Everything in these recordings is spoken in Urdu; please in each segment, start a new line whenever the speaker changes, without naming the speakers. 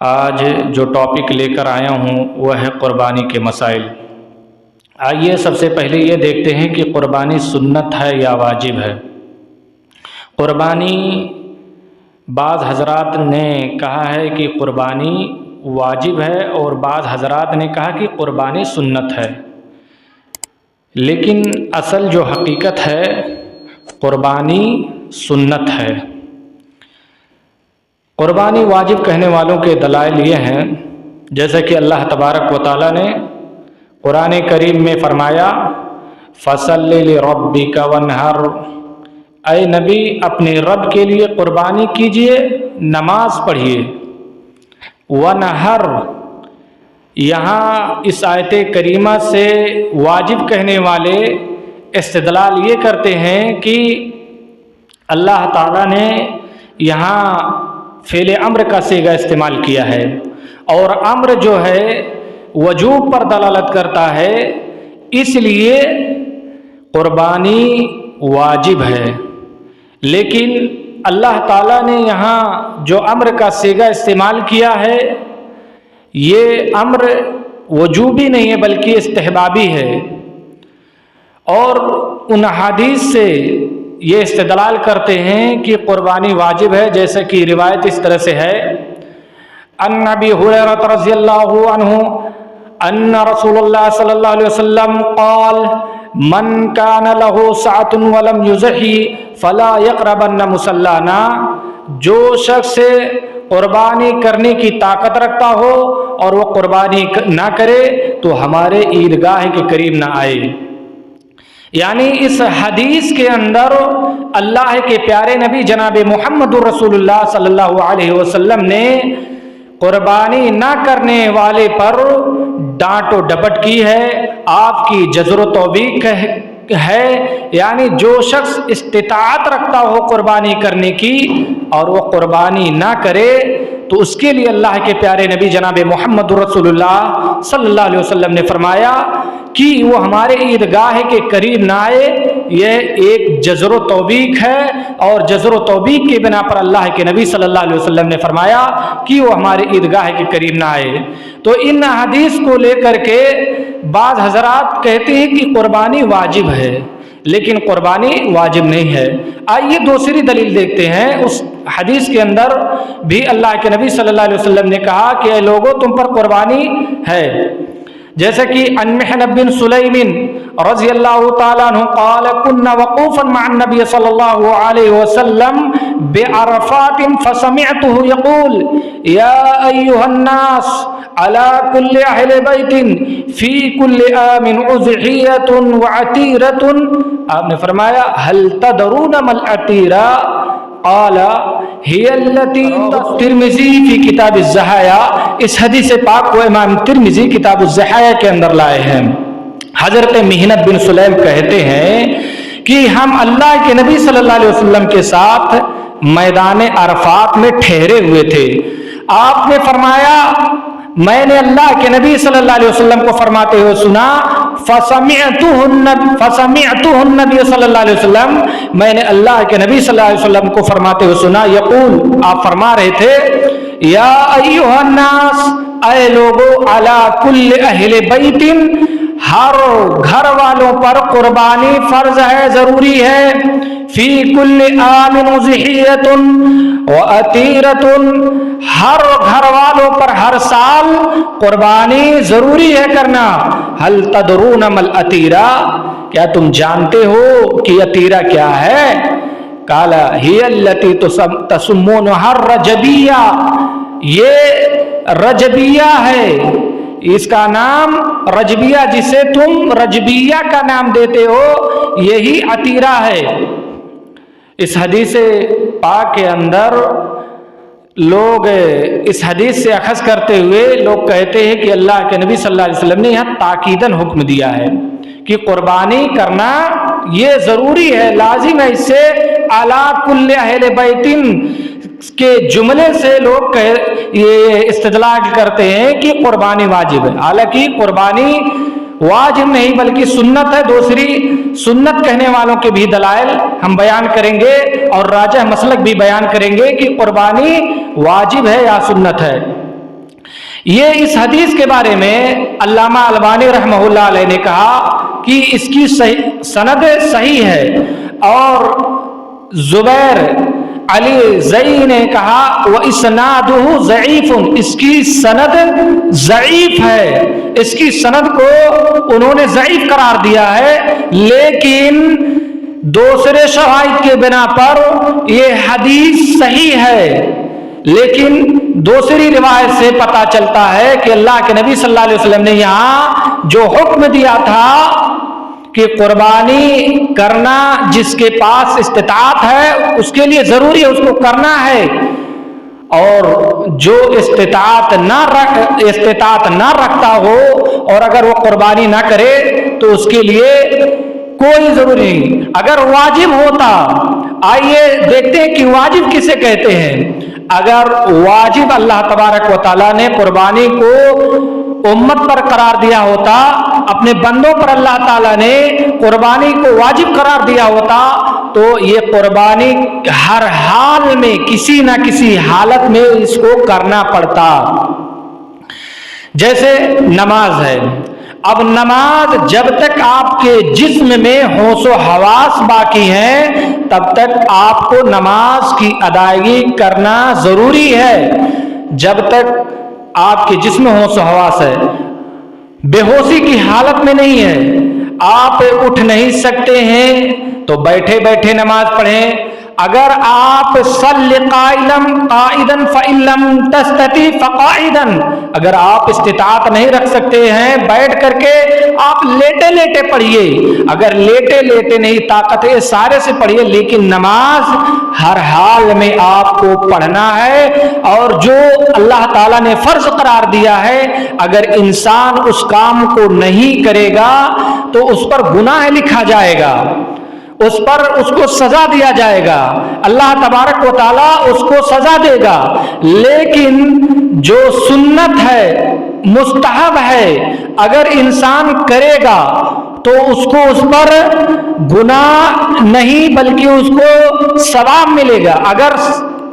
آج جو ٹاپک لے کر آیا ہوں وہ ہے قربانی کے مسائل۔ آئیے سب سے پہلے یہ دیکھتے ہیں کہ قربانی سنت ہے یا واجب ہے۔ قربانی بعض حضرات نے کہا ہے کہ قربانی واجب ہے اور بعض حضرات نے کہا کہ قربانی سنت ہے، لیکن اصل جو حقیقت ہے قربانی سنت ہے۔ قربانی واجب کہنے والوں کے دلائل یہ ہیں، جیسے کہ اللہ تبارک و تعالیٰ نے قرآن کریم میں فرمایا فَصَلِّ لِرَبِّكَ وَانْحَرْ، اے نبی اپنے رب کے لیے قربانی کیجئے، نماز پڑھیے۔ وَانْحَرْ، یہاں اس آیت کریمہ سے واجب کہنے والے استدلال یہ کرتے ہیں کہ اللہ تعالیٰ نے یہاں فعل امر کا صیغہ استعمال کیا ہے، اور امر جو ہے وجوب پر دلالت کرتا ہے، اس لیے قربانی واجب ہے۔ لیکن اللہ تعالیٰ نے یہاں جو امر کا صیغہ استعمال کیا ہے یہ امر وجوبی نہیں ہے بلکہ استحبابی ہے، اور ان حدیث سے یہ استدلال کرتے ہیں کہ قربانی واجب ہے، جیسے کہ روایت اس طرح سے ہے ان ابی ہریرہ رضی اللہ عنہ ان رسول اللہ صلی اللہ علیہ وسلم قال من کان لہ سعۃ ولم یضحی فلا یقربن مصلانا، جو شخص قربانی کرنے کی طاقت رکھتا ہو اور وہ قربانی نہ کرے تو ہمارے عیدگاہ کے قریب نہ آئے۔ یعنی اس حدیث کے اندر اللہ کے پیارے نبی جناب محمد رسول اللہ صلی اللہ علیہ وسلم نے قربانی نہ کرنے والے پر ڈانٹ و ڈپٹ کی ہے، آپ کی زجر و توبیخ ہے۔ یعنی جو شخص استطاعت رکھتا ہو قربانی کرنے کی اور وہ قربانی نہ کرے تو اس کے لیے اللہ کے پیارے نبی جناب محمد رسول اللہ صلی اللہ علیہ وسلم نے فرمایا کہ وہ ہمارے عیدگاہ کے قریب نہ آئے۔ یہ ایک زجر و توبیخ ہے، اور زجر و توبیخ کی بنا پر اللہ کے نبی صلی اللہ علیہ وسلم نے فرمایا کہ وہ ہمارے عیدگاہ کے قریب نہ آئے۔ تو ان حدیث کو لے کر کے بعض حضرات کہتے ہیں کہ قربانی واجب ہے، لیکن قربانی واجب نہیں ہے۔ آئیے دوسری دلیل دیکھتے ہیں۔ اس حدیث کے اندر بھی اللہ کے نبی صلی اللہ علیہ وسلم نے کہا کہ اے لوگوں تم پر قربانی ہے، جیسے کہ عن محنب بن سلیم رضی اللہ تعالیٰ عنہ قال كنا وقوفا مع النبي صلی اللہ علیہ وسلم بعرفات فسمعته يقول يا أيها الناس على كل أهل بيت في كل عام أضحية وعتيرة، آپ نے فرمایا هل تدرون ما العتيرة؟ قال هي التي ترمذی فی کتاب الضحایا، اس حدیث پاک کو امام ترمذی کتاب الضحایا کے اندر لائے ہیں۔ حضرت محنب بن سلیم کہتے ہیں کہ ہم اللہ کے نبی صلی اللہ علیہ وسلم کے ساتھ میدان عرفات میں ٹھہرے ہوئے تھے۔ آپ نے فرمایا میں نے اللہ کے نبی صلی اللہ علیہ وسلم کو فرماتے ہوئے سنا، فسمعته النبی صلی اللہ علیہ وسلم، میں نے اللہ کے نبی صلی اللہ علیہ وسلم کو فرماتے ہوئے سنا، یقول، آپ فرما رہے تھے یا ایھا الناس، اے لوگو، علی کل اہل بیت، ہر گھر والوں پر قربانی فرض ہے، ضروری ہے، فی کل عام ضحیۃ وعتیرۃ، ہر گھر والوں پر ہر سال قربانی ضروری ہے کرنا۔ هل تدرون ما العتیرہ، کیا تم جانتے ہو کہ عتیرہ کیا ہے؟ قال هی التی تسمونها الرجبیہ، یہ رجبیہ ہے، اس کا نام رجبیہ، جسے تم رجبیہ کا نام دیتے ہو، یہی عتیرہ ہے۔ اس حدیث پاک کے اندر لوگ اس حدیث سے اخذ کرتے ہوئے لوگ کہتے ہیں کہ اللہ کے نبی صلی اللہ علیہ وسلم نے یہاں تاکیداً حکم دیا ہے کہ قربانی کرنا یہ ضروری ہے، لازم ہے۔ اس سے علی کل اہل بیت کے جملے سے لوگ یہ استدلال کرتے ہیں کہ قربانی واجب ہے، حالانکہ قربانی واجب نہیں بلکہ سنت ہے۔ دوسری سنت کہنے والوں کے بھی دلائل ہم بیان کریں گے اور راجح مسلک بھی بیان کریں گے کہ قربانی واجب ہے یا سنت ہے۔ یہ اس حدیث کے بارے میں علامہ البانی رحمہ اللہ علیہ نے کہا کہ اس کی سند صحیح ہے، اور زبیر علی زئی نے کہا وَإِسْنَادُهُ ضَعِيفٌ، اس کی سند ضعیف ہے، اس کی سند کو انہوں نے ضعیف قرار دیا ہے، لیکن دوسرے شواہد کے بنا پر یہ حدیث صحیح ہے۔ لیکن دوسری روایت سے پتہ چلتا ہے کہ اللہ کے نبی صلی اللہ علیہ وسلم نے یہاں جو حکم دیا تھا کہ قربانی کرنا جس کے پاس استطاعت ہے اس کے لیے ضروری ہے، اس کو کرنا ہے، اور جو استطاعت نہ رکھتا ہو اور اگر وہ قربانی نہ کرے تو اس کے لیے کوئی ضروری نہیں۔ اگر واجب ہوتا، آئیے دیکھتے ہیں کہ واجب کسے کہتے ہیں۔ اگر واجب اللہ تبارک و تعالیٰ نے قربانی کو امت پر قرار دیا ہوتا، اپنے بندوں پر اللہ تعالیٰ نے قربانی کو واجب قرار دیا ہوتا، تو یہ قربانی ہر حال میں کسی نہ کسی حالت میں اس کو کرنا پڑتا۔ جیسے نماز ہے، اب نماز جب تک آپ کے جسم میں ہوش و حواس باقی ہیں تب تک آپ کو نماز کی ادائیگی کرنا ضروری ہے۔ جب تک آپ کے جسم میں ہوش و حواس ہے، بے ہوشی کی حالت میں نہیں ہے، آپ اٹھ نہیں سکتے ہیں تو بیٹھے بیٹھے نماز پڑھیں۔ اگر آپ صلی قائدا فإن لم تستطع فقاعدا، اگر آپ استطاعت نہیں رکھ سکتے ہیں بیٹھ کر کے، آپ لیٹے لیٹے پڑھیے، اگر لیٹے لیٹے نہیں طاقت ہے سارے سے پڑھیے، لیکن نماز ہر حال میں آپ کو پڑھنا ہے، اور جو اللہ تعالیٰ نے فرض قرار دیا ہے اگر انسان اس کام کو نہیں کرے گا تو اس پر گناہ لکھا جائے گا، اس پر اس کو سزا دیا جائے گا، اللہ تبارک و تعالیٰ اس کو سزا دے گا۔ لیکن جو سنت ہے، مستحب ہے، اگر انسان کرے گا تو اس کو اس پر گناہ نہیں بلکہ اس کو ثواب ملے گا۔ اگر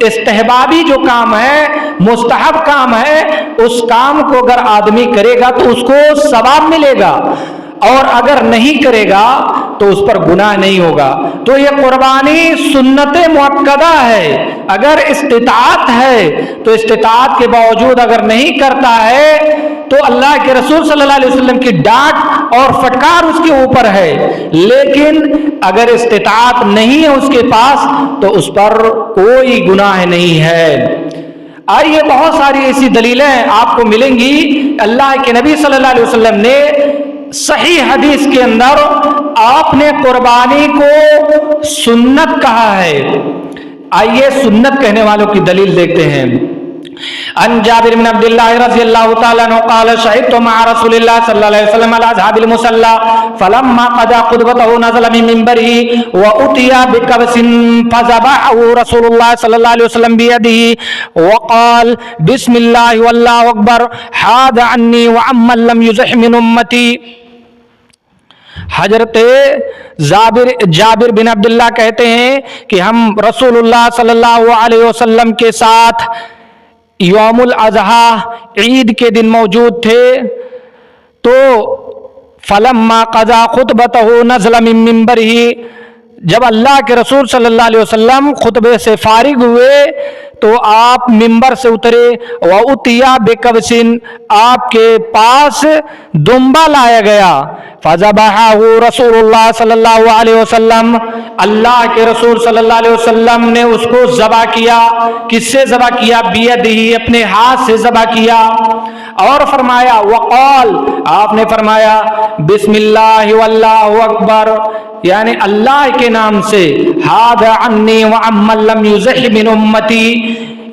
استحبابی جو کام ہے، مستحب کام ہے، اس کام کو اگر آدمی کرے گا تو اس کو ثواب ملے گا، اور اگر نہیں کرے گا تو اس پر گناہ نہیں ہوگا۔ تو یہ قربانی سنت مؤکدہ ہے، اگر استطاعت ہے تو استطاعت کے باوجود اگر نہیں کرتا ہے تو اللہ کے رسول صلی اللہ علیہ وسلم کی ڈانٹ اور فٹکار اس کے اوپر ہے، لیکن اگر استطاعت نہیں ہے اس کے پاس تو اس پر کوئی گناہ نہیں ہے۔ آئیے بہت ساری ایسی دلیلیں آپ کو ملیں گی، اللہ کے نبی صلی اللہ علیہ وسلم نے صحیح حدیث کے اندر آپ نے قربانی کو سنت کہا ہے۔ آئیے سنت کہنے والوں کی دلیل دیکھتے ہیں۔ عن جابر بن عبد الله رضي الله تعالى عنه قال شهدت مع رسول الله صلى الله عليه وسلم على اصحاب المصلى فلما قضى خطبته نزل من منبره واتي بكبش فذبحه رسول الله صلى الله عليه وسلم بيده وقال بسم الله والله اكبر حاد عني وعمن لم يزح من امتي۔ حضرت جابر بن عبداللہ کہتے ہیں کہ ہم رسول اللہ صلی اللہ علیہ وسلم کے ساتھ یوم الاضحیٰ عید کے دن موجود تھے، تو فلما قضا خطبتہ نزل من منبرہ، جب اللہ کے رسول صلی اللہ علیہ وسلم خطبے سے فارغ ہوئے تو آپ منبر سے اترے، وَأُتِيَا بِكَبْشٍ، آپ کے پاس دمبا لایا گیا، فَذَبَحَهُ رسول اللہ صلی اللہ علیہ وسلم، اللہ کے رسول صلی اللہ علیہ وسلم نے اس کو ذبح کیا۔ کس سے ذبح کیا؟ بیدہ، اپنے ہاتھ سے ذبح کیا، اور فرمایا وقال، آپ نے فرمایا بسم اللہ واللہ اکبر، یعنی اللہ کے نام سے، ہاد عنی وعمن لم یزح من امتی،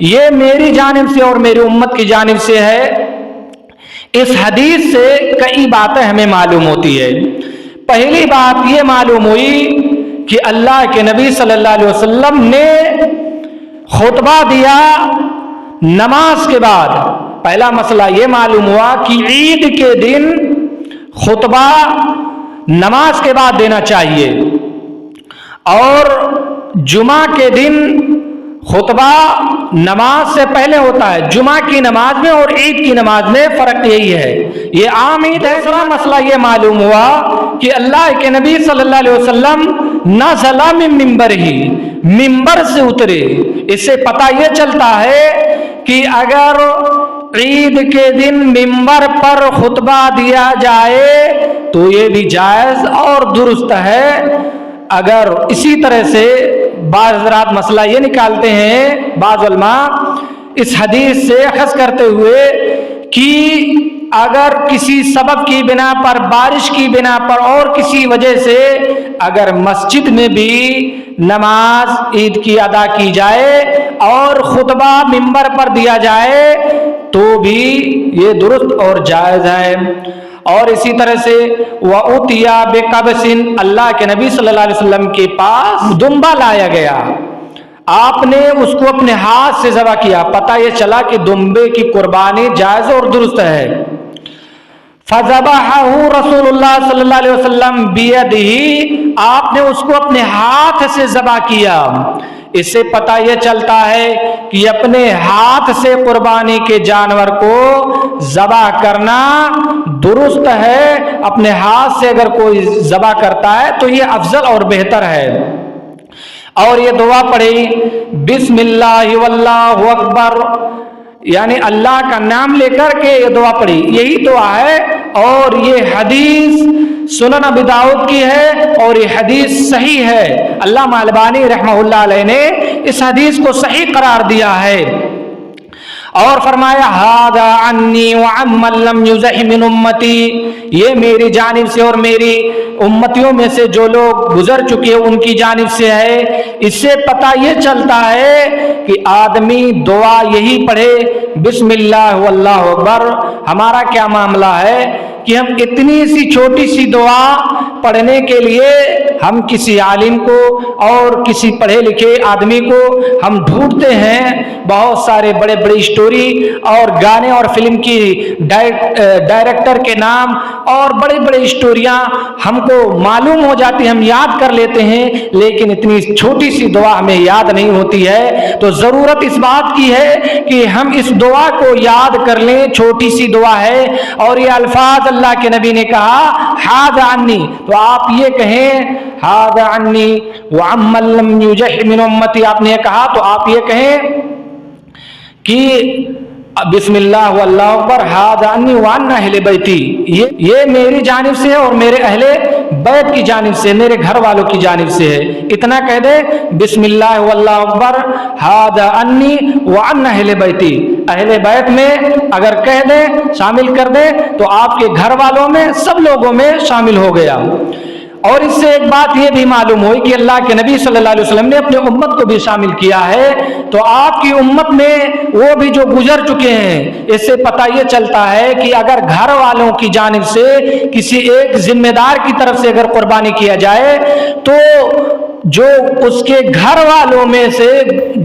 یہ میری جانب سے اور میری امت کی جانب سے ہے۔ اس حدیث سے کئی باتیں ہمیں معلوم ہوتی ہے۔ پہلی بات یہ معلوم ہوئی کہ اللہ کے نبی صلی اللہ علیہ وسلم نے خطبہ دیا نماز کے بعد۔ پہلا مسئلہ یہ معلوم ہوا کہ عید کے دن خطبہ نماز کے بعد دینا چاہیے، اور جمعہ کے دن خطبہ نماز سے پہلے ہوتا ہے، جمعہ کی نماز میں اور عید کی نماز میں فرق یہی ہے، یہ عام عید ہے۔ دوسرا مسئلہ یہ معلوم ہوا کہ اللہ کے نبی صلی اللہ علیہ وسلم نزل من منبر ہی، منبر سے اترے۔ اس سے پتہ یہ چلتا ہے کہ اگر عید کے دن منبر پر خطبہ دیا جائے تو یہ بھی جائز اور درست ہے۔ اگر اسی طرح سے بعض حضرات مسئلہ یہ نکالتے ہیں، بعض علماء اس حدیث سے اخذ کرتے ہوئے کہ اگر کسی سبب کی بنا پر، بارش کی بنا پر اور کسی وجہ سے اگر مسجد میں بھی نماز عید کی ادا کی جائے اور خطبہ منبر پر دیا جائے تو بھی یہ درست اور جائز ہے۔ اور اسی طرح سے وَأُتِيَا بِقَبْسٍ، اللہ کے نبی صلی اللہ علیہ وسلم کے پاس دمبا لایا گیا، آپ نے اس کو اپنے ہاتھ سے ذبح کیا، پتہ یہ چلا کہ دمبے کی قربانی جائز اور درست ہے۔ فَذَبَحَهُ رسول اللہ صلی اللہ علیہ وسلم بِيَدِهِ، آپ نے اس کو اپنے ہاتھ سے ذبح کیا۔ اس سے پتہ یہ چلتا ہے کہ اپنے ہاتھ سے قربانی کے جانور کو ذبح کرنا درست ہے، اپنے ہاتھ سے اگر کوئی ذبح کرتا ہے تو یہ افضل اور بہتر ہے۔ اور یہ دعا پڑھی بسم اللہ واللہ اکبر، یعنی اللہ کا نام لے کر کے یہ دعا پڑھی، یہی دعا ہے۔ اور یہ حدیث سنن ابی داؤد کی ہے اور یہ حدیث صحیح ہے، علامہ البانی رحمہ اللہ علیہ نے اس حدیث کو صحیح قرار دیا ہے۔ اور فرمایا ھذا عنی وعمن لم یزح من امتی، یہ میری جانب سے اور میری امتیوں میں سے جو لوگ گزر چکے ان کی جانب سے ہے۔ اس سے پتہ یہ چلتا ہے کہ آدمی دعا یہی پڑھے بسم اللہ واللہ اکبر۔ ہمارا کیا معاملہ ہے کہ ہم اتنی سی چھوٹی سی دعا پڑھنے کے لیے ہم کسی عالم کو اور کسی پڑھے لکھے آدمی کو ہم ڈھونڈتے ہیں، بہت سارے بڑے بڑے اسٹوری اور گانے اور فلم کی ڈائریکٹر کے نام اور بڑی بڑی اسٹوریاں ہم کو معلوم ہو جاتی ہیں، ہم یاد کر لیتے ہیں، لیکن اتنی چھوٹی سی دعا ہمیں یاد نہیں ہوتی ہے۔ تو ضرورت اس بات کی ہے کہ ہم اس دعا کو یاد کر لیں، چھوٹی سی دعا ہے اور یہ الفاظ اللہ کے نبی نے کہا ھذا عنی، تو آپ یہ کہیں ھذا عنی وعمن لم یزح من امتی، آپ نے یہ کہا تو آپ یہ کہیں کہ بسم اللہ واللہ اکبر ھذا عنی وعن اہل بیتی، یہ میری جانب سے ہے اور میرے اہل بیت کی جانب سے، میرے گھر والوں کی جانب سے ہے۔ اتنا کہہ دے بسم اللہ واللہ اکبر ھذا عنی وعن اہل بیتی، اہل بیت میں اگر کہہ دیں شامل کر دیں تو آپ کے گھر والوں میں سب لوگوں میں شامل ہو گیا۔ اور اس سے ایک بات یہ بھی معلوم ہوئی کہ اللہ کے نبی صلی اللہ علیہ وسلم نے اپنے امت کو بھی شامل کیا ہے، تو آپ کی امت میں وہ بھی جو گزر چکے ہیں، اس سے پتہ یہ چلتا ہے کہ اگر گھر والوں کی جانب سے کسی ایک ذمہ دار کی طرف سے اگر قربانی کیا جائے تو جو اس کے گھر والوں میں سے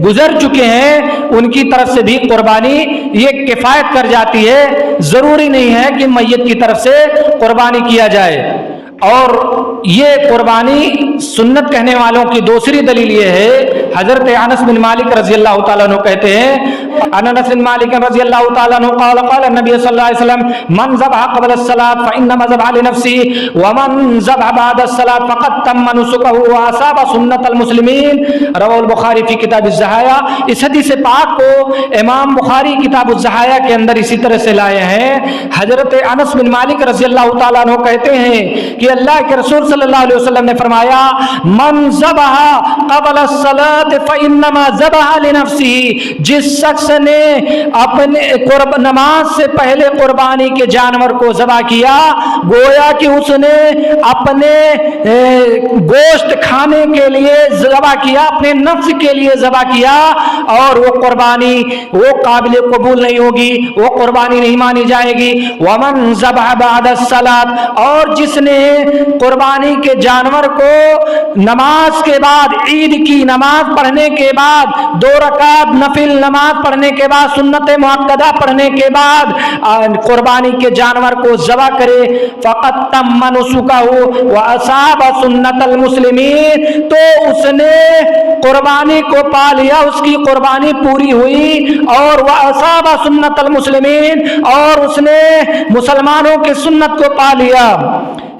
گزر چکے ہیں ان کی طرف سے بھی قربانی یہ کفایت کر جاتی ہے، ضروری نہیں ہے کہ میت کی طرف سے قربانی کیا جائے۔ اور یہ قربانی سنت کہنے والوں کی دوسری دلیل یہ ہے، حضرت انس بن مالک رضی اللہ تعالیٰ عنہ کہتے ہیں انس بن مالک رضی اللہ تعالیٰ عنہ قال قال النبی صلی اللہ علیہ وسلم من ذبح قبل الصلاة فإنما ذبح لنفسه ومن ذبح بعد الصلاة فقد تم نسكه وأصاب سنة المسلمين، رواه البخاری فی کتاب الضحایا۔ اس حدیث پاک کو امام بخاری کتاب الضحایا کے اندر اسی طرح سے لائے ہیں۔ حضرت انس بن مالک رضی اللہ تعالیٰ عنہ کہتے ہیں کہ اللہ کے رسول صلی اللہ علیہ وسلم نے فرمایا من ذبح قبل الصلاة فإنما ذبح لنفسه، جس شخص نے اپنے نماز سے پہلے قربانی کے جانور کو ذبح کیا گویا کہ اس نے اپنے گوشت کھانے کے لیے ذبح کیا، اپنے نفس کے لیے ذبح کیا، اور وہ قربانی وہ قابل قبول نہیں ہوگی، وہ قربانی نہیں مانی جائے گی۔ ومن ذبح بعد الصلاة، اور جس نے قربانی کے جانور کو نماز کے بعد، عید کی نماز پڑھنے کے بعد 2 رکعت نفل نماز پڑھنے کے بعد سنت مؤکدہ پڑھنے کے بعد قربانی کے جانور کو ذبح کرے فقط تم نسکہ واصاب سنت المسلمین، تو اس نے قربانی کو پا لیا، اس کی قربانی پوری ہوئی، اور واصاب سنت المسلمین، اور اس نے مسلمانوں کی سنت کو پا لیا۔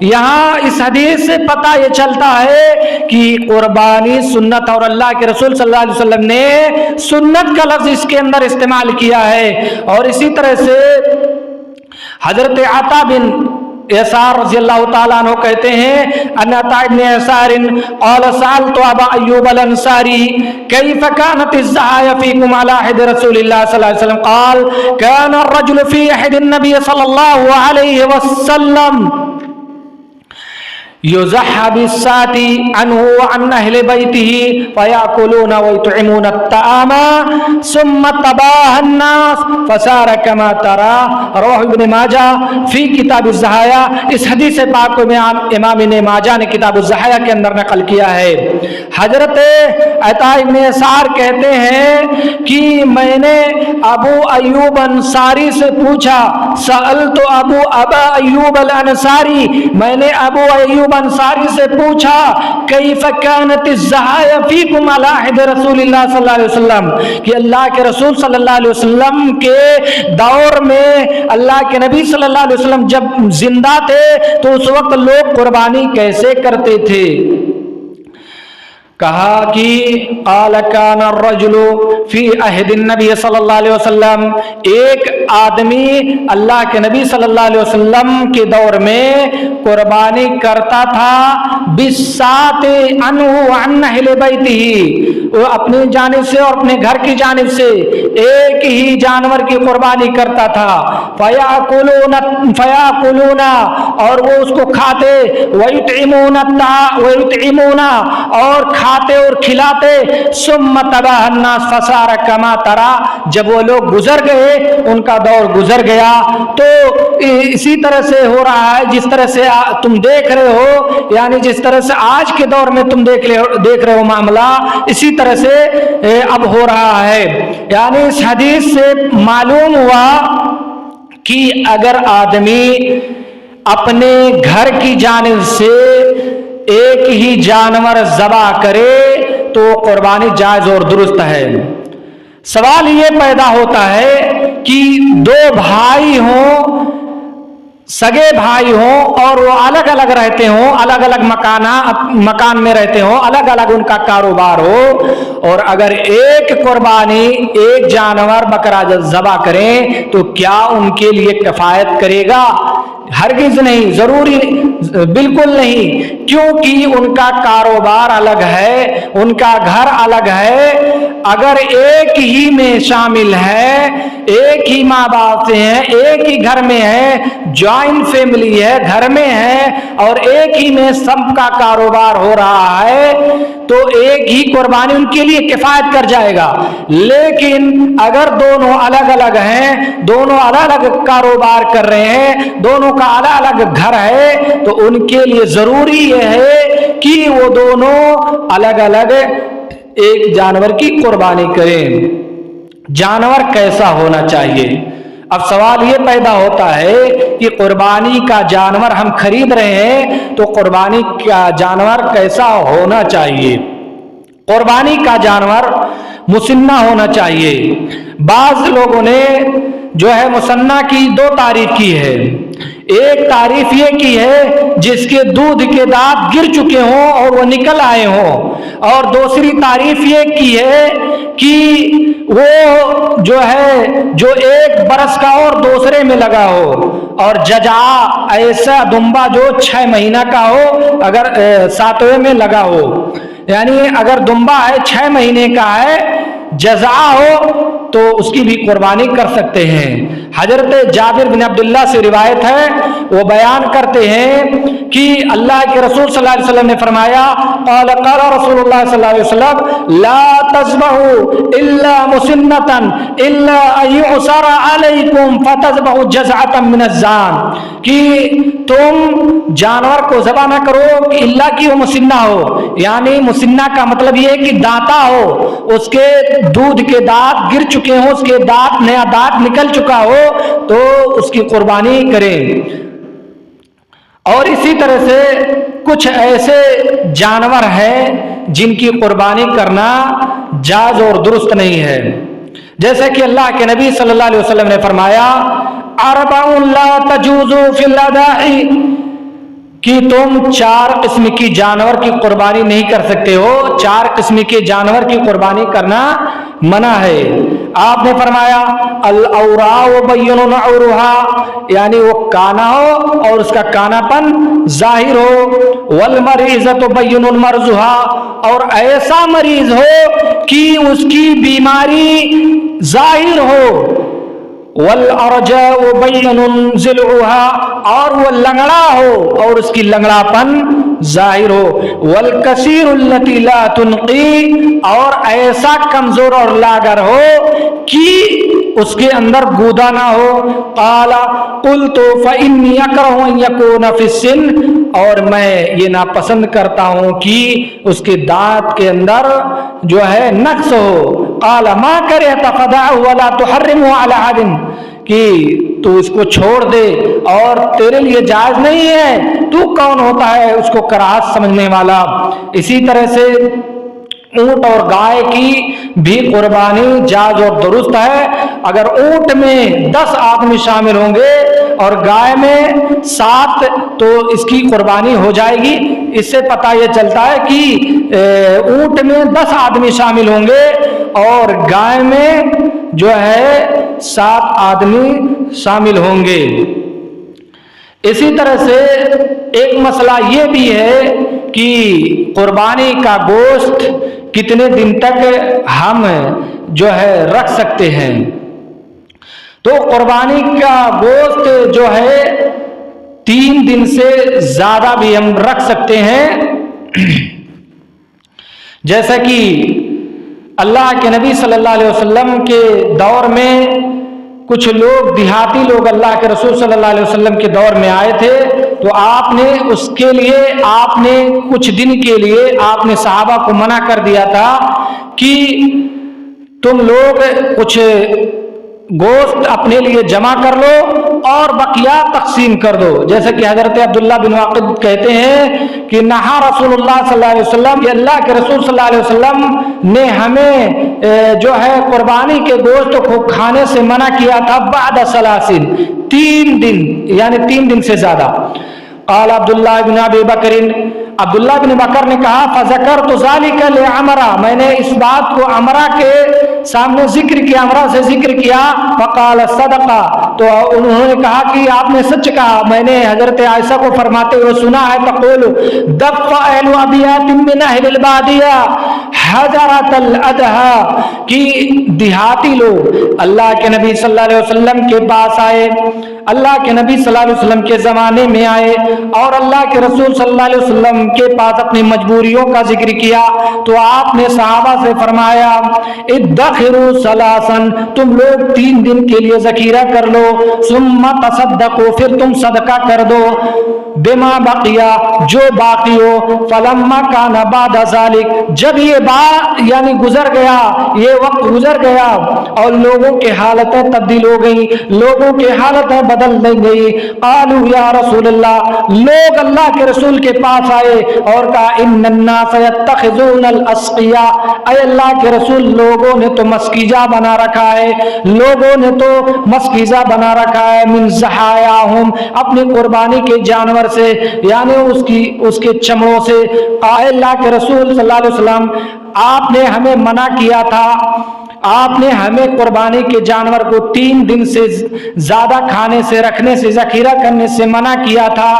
یہاں اس حدیث سے پتہ یہ چلتا ہے کہ قربانی سنت، اور اللہ کے رسول صلی اللہ علیہ وسلم نے سنت کا لفظ اس کے اندر استعمال کیا ہے۔ اور اسی طرح سے حضرت عطا بن یسار رضی اللہ تعالیٰ عنہ کہتے ہیں ان عطا بن یسار قال سألت ابا ایوب الانصاری کیف كانت الضحايا فيكم على عهد رسول الله صلی اللہ علیہ وسلم قال كان الرجل في عهد النبي صلی اللہ علیہ وسلم یضحی بالصاۃ عنه وعن اہل بیته فیاکلون ویطعمون الطعام ثم تباہ الناس فصار كما ترى، رواه ابن ماجہ فی کتاب الضحایا۔ اس حدیث پاک کو امام ابن ماجہ نے کتاب الضحایا کے اندر نقل کیا ہے۔ حضرت عطا بن یسار کہتے ہیں کہ میں نے ابو ایوب انصاری سے پوچھا، سألت ابا ایوب الانصاری، میں نے ابو ایوب انصاری سے پوچھا کیف کانت الضحايا فیکم علی عہد رسول اللہ صلی اللہ علیہ وسلم، کہ اللہ کے رسول صلی اللہ علیہ وسلم کے دور میں اللہ کے نبی صلی اللہ علیہ وسلم جب زندہ تھے تو اس وقت لوگ قربانی کیسے کرتے تھے؟ کہا کہ قال کان الرجل فی عہد النبی صلی اللہ علیہ وسلم، ایک آدمی اللہ کے نبی صلی اللہ علیہ وسلم کے دور میں قربانی کرتا تھا بالصاۃ عنہ وعن اہل بیتہ، وہ اپنی جانب سے اور اپنے گھر کی جانب سے ایک ہی جانور کی قربانی کرتا تھا، فیاکلون اور وہ اس کو کھاتے، ویطعمون اور کھاتے اور کھلاتے، ثم تباہ الناس فصار کما ترى، جب وہ لوگ گزر گئے ان کا دور گزر گیا، تو اسی طرح سے ہو رہا ہے جس طرح سے تم دیکھ رہے ہو، یعنی جس طرح سے آج کے دور میں تم دیکھ رہے ہو معاملہ، اسی طرح سے اب ہو رہا ہے۔ یعنی اس حدیث سے معلوم ہوا کہ اگر آدمی اپنے گھر کی جانب سے ایک ہی جانور ذبح کرے تو قربانی جائز اور درست ہے۔ سوال یہ پیدا ہوتا ہے کہ 2 بھائی ہوں، سگے بھائی ہوں، اور وہ الگ الگ رہتے ہوں، الگ الگ مکان میں رہتے ہوں، الگ الگ ان کا کاروبار ہو، اور اگر ایک قربانی ایک جانور بکرا ذبح کریں تو کیا ان کے لیے کفایت کرے گا؟ ہرگز نہیں، ضروری بالکل نہیں، کیونکہ ان کا کاروبار الگ ہے، ان کا گھر الگ ہے۔ اگر ایک ہی میں شامل ہے، ایک ہی ماں باپ سے ہیں، ایک ہی گھر میں ہے، جوائنٹ فیملی ہے، گھر میں ہے، اور ایک ہی میں سب کا کاروبار ہو رہا ہے، تو ایک ہی قربانی ان کے لیے کفایت کر جائے گا۔ لیکن اگر دونوں الگ الگ ہیں، دونوں الگ الگ کاروبار کر رہے ہیں، دونوں کا الگ الگ گھر ہے، تو ان کے لیے ضروری یہ ہے کہ وہ دونوں الگ الگ ایک جانور کی قربانی کریں۔ جانور کیسا ہونا چاہیے؟ اب سوال یہ پیدا ہوتا ہے کہ قربانی کا جانور ہم خرید رہے ہیں تو قربانی کا جانور کیسا ہونا چاہیے؟ قربانی کا جانور مسنہ ہونا چاہیے۔ بعض لوگوں نے جو ہے مسنہ کی 2 تعریف کی ہے۔ ایک تعریف یہ کی ہے جس کے دودھ کے دانت گر چکے ہوں اور وہ نکل آئے ہوں، اور دوسری تعریف یہ کی ہے کہ وہ جو ہے جو 1 برس کا اور دوسرے میں لگا ہو، اور ججا ایسا دمبا جو 6 مہینہ کا ہو اگر 7ویں میں لگا ہو، یعنی اگر دمبا ہے 6 مہینے کا ہے، جزا ہو تو اس کی بھی قربانی کر سکتے ہیں۔ حضرت جابر بن عبداللہ سے روایت ہے، وہ بیان کرتے ہیں کہ اللہ کے رسول صلی اللہ علیہ وسلم نے فرمایا قال قال رسول اللہ صلی اللہ علیہ وسلم لا تذبحوا الا مسنۃ الا ان يعصر علیکم فتذبحوا جزعۃ من الزان، کہ تم جانور کو ذبح نہ کرو کہ اللہ کی وہ مسنہ ہو، یعنی مسنہ کا مطلب یہ ہے کہ دانتا ہو، اس کے دودھ کے دانت گر چکے ہوں، اس کے دانت نیا دانت نکل چکا ہو تو اس کی قربانی کریں۔ اور اسی طرح سے کچھ ایسے جانور ہیں جن کی قربانی کرنا جائز اور درست نہیں ہے، جیسے کہ اللہ کے نبی صلی اللہ علیہ وسلم نے فرمایا اربع لا تجوز فی الاضاحی، کہ تم 4 قسم کی جانور کی قربانی نہیں کر سکتے ہو، 4 قسم کے جانور کی قربانی کرنا منع ہے۔ آپ نے فرمایا الاوراء بین عورها، یعنی وہ کانا ہو اور اس کا کانا پن ظاہر ہو، والمریضۃ بین مرضها، اور ایسا مریض ہو کہ اس کی بیماری ظاہر ہو، والارجاء بین ضلعها، اور وہ لنگڑا ہو اور اس کی لنگڑا پن ظاہر ہو، والکثیر التی لا تنقی، اور ایسا کمزور اور لاغر ہو کہ اس کے اندر گودا نہ ہو۔ قال قلت فانی اکرہ ان یکون فی السن، اور میں یہ ناپسند کرتا ہوں کہ اس کے دانت کے اندر جو ہے نقص ہو۔ قال ما کرہت فدعہ ولا تحرمہ علی احد، کہ تو اس کو چھوڑ دے اور تیرے لیے جائز نہیں ہے، تو کون ہوتا ہے اس کو کراہت سمجھنے والا۔ اسی طرح سے اونٹ اور گائے کی بھی قربانی جائز اور درست ہے۔ اگر اونٹ میں 10 آدمی شامل ہوں گے اور گائے میں 7 تو اس کی قربانی ہو جائے گی۔ اس سے پتہ یہ چلتا ہے کہ اونٹ میں 10 آدمی شامل ہوں گے اور گائے میں جو ہے 7 آدمی شامل ہوں گے۔ اسی طرح سے ایک مسئلہ یہ بھی ہے کہ قربانی کا گوشت کتنے دن تک ہم جو ہے رکھ سکتے ہیں۔ تو قربانی کا گوشت جو ہے 3 دن سے زیادہ بھی ہم رکھ سکتے ہیں، جیسا کہ اللہ کے نبی صلی اللہ علیہ وسلم کے دور میں کچھ لوگ دیہاتی لوگ اللہ کے رسول صلی اللہ علیہ وسلم کے دور میں آئے تھے، تو آپ نے اس کے لیے آپ نے کچھ دن کے لیے آپ نے صحابہ کو منع کر دیا تھا کہ تم لوگ کچھ گوشت اپنے لیے جمع کر لو اور بقیہ تقسیم کر دو، جیسے کہ حضرت عبداللہ بن واقد کہتے ہیں کہ نہا رسول اللہ صلی اللہ علیہ وسلم، اللہ کے رسول صلی اللہ علیہ وسلم نے ہمیں جو ہے قربانی کے گوشت کو کھانے سے منع کیا تھا بعد 3 دن، یعنی 3 دن سے زیادہ۔ قال عبداللہ بن ابی بکر، عبداللہ بن بکر نے کہا فذکرت ذلک لعمرہ، میں نے اس بات کو عمرہ کے سامنے ذکر کیا، عمرہ سے ذکر کیا۔ فقال صدقہ، تو انہوں نے کہا کہ آپ نے سچ کہا، میں نے حضرت عائشہ کو فرماتے ہوئے سنا ہے تقول دف اہل ابیات من اہل البادیہ حضرت الاضحی، کہ دیہاتی لوگ اللہ کے نبی صلی اللہ علیہ وسلم کے پاس آئے، اللہ کے نبی صلی اللہ علیہ وسلم کے زمانے میں آئے اور اللہ کے رسول صلی اللہ علیہ وسلم کے پاس اپنی مجبوریوں کا ذکر کیا، تو آپ نے صحابہ سے فرمایا ادخروا ثلاثا، تم لوگ 3 دن کے لیے ذخیرہ کر لو، ثم تصدقوا، پھر تم صدقہ کر دو، بما بقیا، جو باقی ہو، فلما کان بعد ذلک، جب یہ بات یعنی گزر گیا، یہ وقت گزر گیا اور لوگوں کے حالتیں تبدیل ہو گئی، لوگوں کے حالتیں بدل گئی، قالوا یا رسول اللہ، لوگ اللہ کے رسول کے پاس آئے اور کہا ان الناس یتخذون الاسقیاء، اے اللہ کے رسول لوگوں نے تو مسکیزہ بنا رکھا ہے، لوگوں نے تو مسکیزہ بنا رکھا ہے، من ضحایاہم، اپنی قربانی کے جانور سے، یعنی اس کے چمڑوں سے۔ اے اللہ کے رسول صلی اللہ علیہ وسلم، آپ نے ہمیں منع کیا تھا، آپ نے ہمیں قربانی کے جانور کو 3 دن سے زیادہ کھانے سے، رکھنے سے، ذخیرہ کرنے سے منع کیا تھا،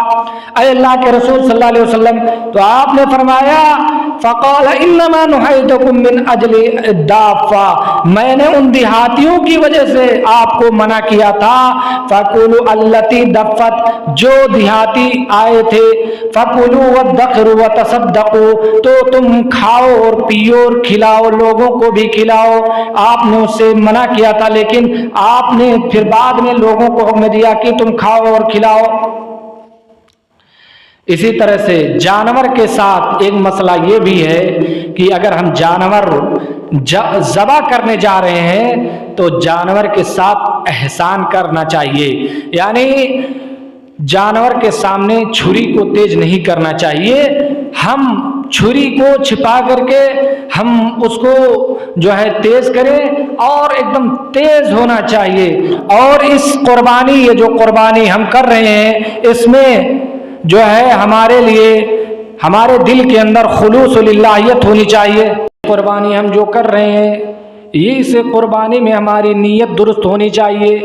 اے اللہ کے رسول صلی اللہ علیہ وسلم۔ تو آپ نے فرمایا فقال انما نهيتكم من اجل الدافع، میں نے ان دیہاتیوں کی وجہ سے آپ کو منع کیا تھا، فَقُولُوا الَّتِي دَفَّتْ، جو دیہاتی آئے تھے، فَقُولُوا وَادَّخِرُوا وَتَصَدَّقُوا، تو تم کھاؤ اور پیو اور کھلاؤ، لوگوں کو بھی کھلاؤ۔ آپ نے اس سے منع کیا تھا، لیکن آپ نے پھر بعد میں لوگوں کو حکم دیا کہ تم کھاؤ اور کھلاؤ۔ اسی طرح سے جانور کے ساتھ ایک مسئلہ یہ بھی ہے کہ اگر ہم جانور ذبح کرنے جا رہے ہیں تو جانور کے ساتھ احسان کرنا چاہیے، یعنی جانور کے سامنے چھری کو تیز نہیں کرنا چاہیے، ہم چھری کو چھپا کر کے ہم اس کو جو ہے تیز کریں اور ایک دم تیز ہونا چاہیے۔ اور اس قربانی، یہ جو قربانی ہم کر رہے ہیں، اس میں جو ہے ہمارے لیے ہمارے دل کے اندر خلوص للہیت ہونی چاہیے۔ قربانی ہم جو کر رہے ہیں، اس قربانی میں ہماری نیت درست ہونی چاہیے۔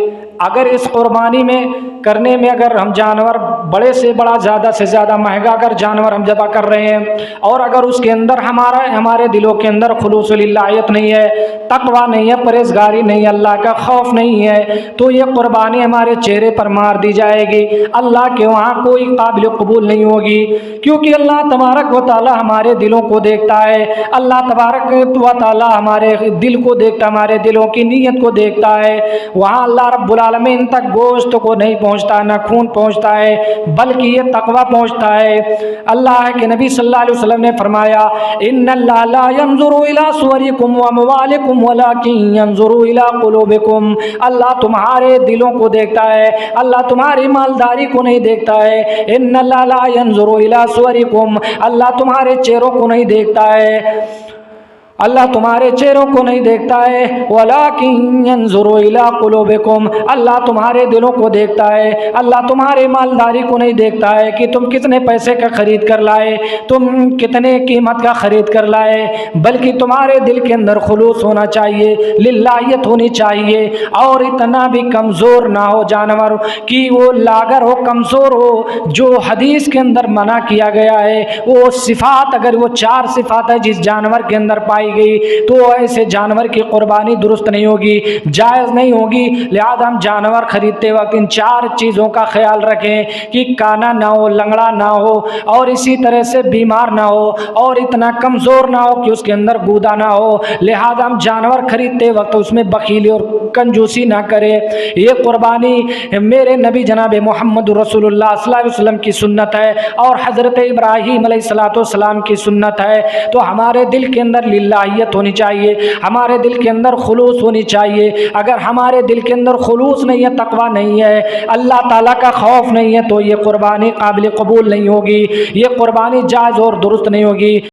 اگر اس قربانی میں کرنے میں اگر ہم جانور بڑے سے بڑا، زیادہ سے زیادہ مہنگا اگر جانور ہم ذبح کر رہے ہیں اور اگر اس کے اندر ہمارے دلوں کے اندر خلوص للہیت نہیں ہے، تقویٰ نہیں ہے، پرہیزگاری نہیں ہے، اللہ کا خوف نہیں ہے، تو یہ قربانی ہمارے چہرے پر مار دی جائے گی، اللہ کے وہاں کوئی قابل قبول نہیں ہوگی، کیونکہ اللہ تبارک و تعالی ہمارے دلوں کو دیکھتا ہے، اللہ تبارک و تعالی ہمارے دل کو دیکھتا ہے، ہمارے دلوں کی نیت کو دیکھتا ہے۔ وہاں اللہ رب العالمین تک گوشت کو نہیں پہنچتا، نہ خون پہنچتا ہے، بلکہ یہ تقویٰ پہنچتا ہے۔ اللہ کے نبی صلی اللہ علیہ وسلم نے فرمایا ان اللہ لا ينظر الى صورکم واموالکم ولکن ينظر الى قلوبکم، اللہ تمہارے دلوں کو دیکھتا ہے، اللہ تمہاری مالداری کو نہیں دیکھتا ہے۔ ان اللہ لا ينظر الى صورکم، اللہ تمہارے چہروں کو نہیں دیکھتا ہے، اللہ تمہارے چہروں کو نہیں دیکھتا ہے، وَلَٰكِن يَنظُرُ إِلَىٰ قُلُوبِكُمْ، اللہ تمہارے دلوں کو دیکھتا ہے، اللہ تمہاری مالداری کو نہیں دیکھتا ہے کہ تم کتنے پیسے کا خرید کر لائے، تم کتنے قیمت کا خرید کر لائے، بلکہ تمہارے دل کے اندر خلوص ہونا چاہیے، للہیت ہونی چاہیے، اور اتنا بھی کمزور نہ ہو جانور کہ وہ لاغر ہو، کمزور ہو، جو حدیث کے اندر منع کیا گیا ہے وہ صفات، اگر وہ 4 صفات ہے جس جانور کے اندر پائی گئی تو ایسے جانور کی قربانی درست نہیں ہوگی، جائز نہیں ہوگی۔ لہذا ہم جانور خریدتے وقت ان 4 چیزوں کا خیال رکھیں کہ کانا نہ ہو، لنگڑا نہ ہو، اور اسی طرح سے بیمار نہ ہو، اور اتنا کمزور نہ ہو کہ اس کے اندر گودا نہ ہو۔ لہذا ہم جانور خریدتے وقت اس میں بخیلی اور کنجوسی نہ کریں۔ یہ قربانی میرے نبی جناب محمد رسول اللہ صلی اللہ علیہ وسلم کی سنت ہے اور حضرت ابراہیم علیہ السلام کی سنت ہے، تو ہمارے دل کے اندر للہیت ہونی چاہیے، ہمارے دل کے اندر خلوص ہونی چاہیے۔ اگر ہمارے دل کے اندر خلوص نہیں ہے، تقویٰ نہیں ہے، اللہ تعالیٰ کا خوف نہیں ہے، تو یہ قربانی قابل قبول نہیں ہوگی، یہ قربانی جائز اور درست نہیں ہوگی۔